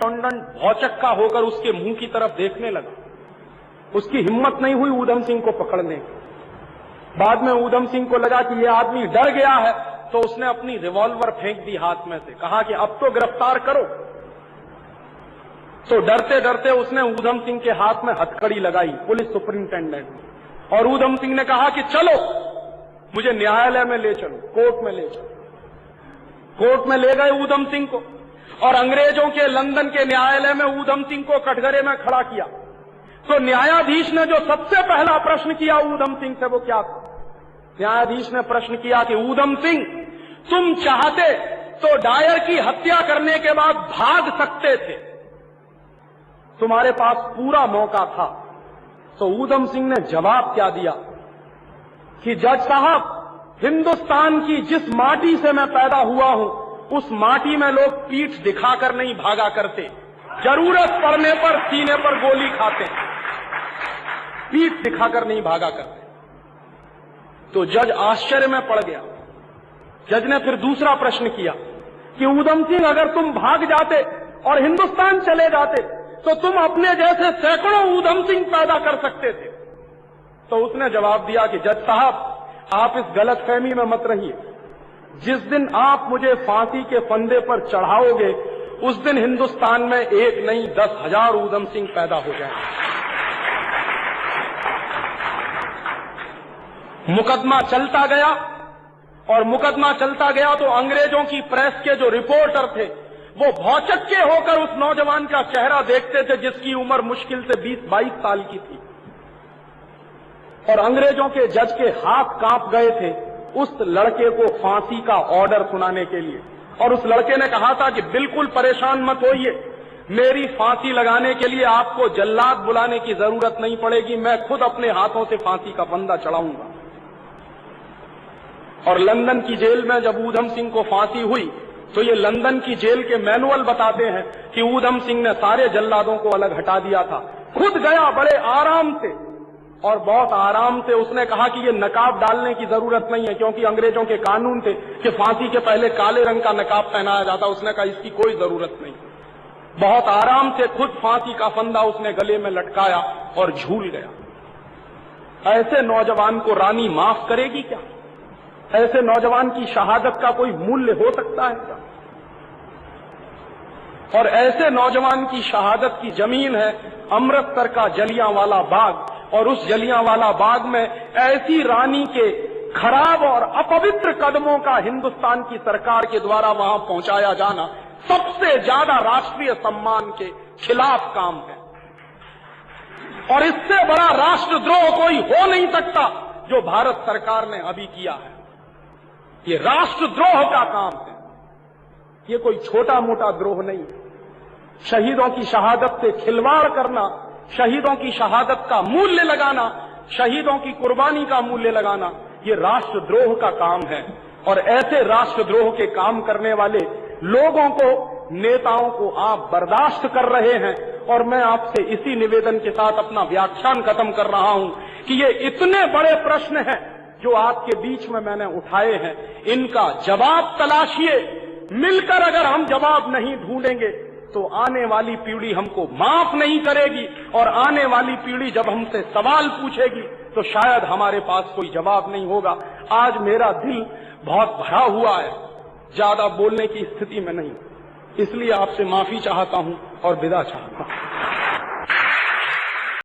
Superintendent भौचक्का होकर उसके मुंह की तरफ देखने लगा। उसकी हिम्मत नहीं हुई ऊधम सिंह को पकड़ने की। बाद में ऊधम सिंह को लगा कि यह आदमी डर गया है, तो उसने अपनी रिवॉल्वर फेंक दी हाथ में से, कहा कि अब तो गिरफ्तार करो। तो डरते डरते उसने ऊधम सिंह के हाथ में हथकड़ी लगाई, पुलिस सुपरिंटेंडेंट ने, और ऊधम सिंह ने कहा कि चलो मुझे न्यायालय में ले चलो, कोर्ट में ले चलो। कोर्ट में ले गए ऊधम सिंह को और अंग्रेजों के लंदन के न्यायालय में ऊधम सिंह को कटघरे में खड़ा किया। तो न्यायाधीश ने जो सबसे पहला प्रश्न किया ऊधम सिंह से, वो क्या था? न्यायाधीश ने प्रश्न किया कि ऊधम सिंह, तुम चाहते तो डायर की हत्या करने के बाद भाग सकते थे, तुम्हारे पास पूरा मौका था। तो ऊधम सिंह ने जवाब क्या दिया कि जज साहब, हिंदुस्तान की जिस माटी से मैं पैदा हुआ हूं, उस माटी में लोग पीठ दिखाकर नहीं भागा करते, जरूरत पड़ने पर सीने पर गोली खाते, पीठ दिखाकर नहीं भागा करते। तो जज आश्चर्य में पड़ गया। जज ने फिर दूसरा प्रश्न किया कि ऊधम सिंह, अगर तुम भाग जाते और हिंदुस्तान चले जाते तो तुम अपने जैसे सैकड़ों ऊधम सिंह पैदा कर सकते थे। तो उसने जवाब दिया कि जज साहब, आप इस गलतफहमी में मत रहिए। जिस दिन आप मुझे फांसी के फंदे पर चढ़ाओगे, उस दिन हिंदुस्तान में एक नहीं 10,000 ऊधम सिंह पैदा हो जाएंगे। मुकदमा चलता गया और मुकदमा चलता गया तो अंग्रेजों की प्रेस के जो रिपोर्टर थे, वो भौचक्के होकर उस नौजवान का चेहरा देखते थे जिसकी उम्र मुश्किल से 20-22 साल की थी। और अंग्रेजों के जज के हाथ कांप गए थे उस लड़के को फांसी का ऑर्डर सुनाने के लिए। और उस लड़के ने कहा था कि बिल्कुल परेशान मत होइए, मेरी फांसी लगाने के लिए आपको जल्लाद बुलाने की जरूरत नहीं पड़ेगी, मैं खुद अपने हाथों से फांसी का फंदा चढ़ाऊंगा। और लंदन की जेल में जब ऊधम सिंह को फांसी हुई, तो ये लंदन की जेल के मैनुअल बताते हैं कि ऊधम सिंह ने सारे जल्लादों को अलग हटा दिया था, खुद गया बड़े आराम से, और बहुत आराम से उसने कहा कि ये नकाब डालने की जरूरत नहीं है, क्योंकि अंग्रेजों के कानून थे कि फांसी के पहले काले रंग का नकाब पहनाया जाता। उसने कहा इसकी कोई जरूरत नहीं। बहुत आराम से खुद फांसी का फंदा उसने गले में लटकाया और झूल गया। ऐसे नौजवान को रानी माफ करेगी क्या? ऐसे नौजवान की शहादत का कोई मूल्य हो सकता है क्या? और ऐसे नौजवान की शहादत की जमीन है अमृतसर का जलियांवाला बाग, और उस जलियांवाला बाग में ऐसी रानी के खराब और अपवित्र कदमों का हिंदुस्तान की सरकार के द्वारा वहां पहुंचाया जाना सबसे ज्यादा राष्ट्रीय सम्मान के खिलाफ काम है। और इससे बड़ा राष्ट्रद्रोह कोई हो नहीं सकता जो भारत सरकार ने अभी किया है। ये राष्ट्रद्रोह का काम है, ये कोई छोटा मोटा द्रोह नहीं है। शहीदों की शहादत से खिलवाड़ करना, शहीदों की शहादत का मूल्य लगाना, शहीदों की कुर्बानी का मूल्य लगाना, ये राष्ट्रद्रोह का काम है। और ऐसे राष्ट्रद्रोह के काम करने वाले लोगों को, नेताओं को आप बर्दाश्त कर रहे हैं। और मैं आपसे इसी निवेदन के साथ अपना व्याख्यान खत्म कर रहा हूं कि ये इतने बड़े प्रश्न हैं जो आपके बीच में मैंने उठाए हैं, इनका जवाब तलाशिए। मिलकर अगर हम जवाब नहीं ढूंढेंगे तो आने वाली पीढ़ी हमको माफ नहीं करेगी, और आने वाली पीढ़ी जब हमसे सवाल पूछेगी तो शायद हमारे पास कोई जवाब नहीं होगा। आज मेरा दिल बहुत भरा हुआ है, ज्यादा बोलने की स्थिति में नहीं, इसलिए आपसे माफी चाहता हूं और विदा चाहता हूं।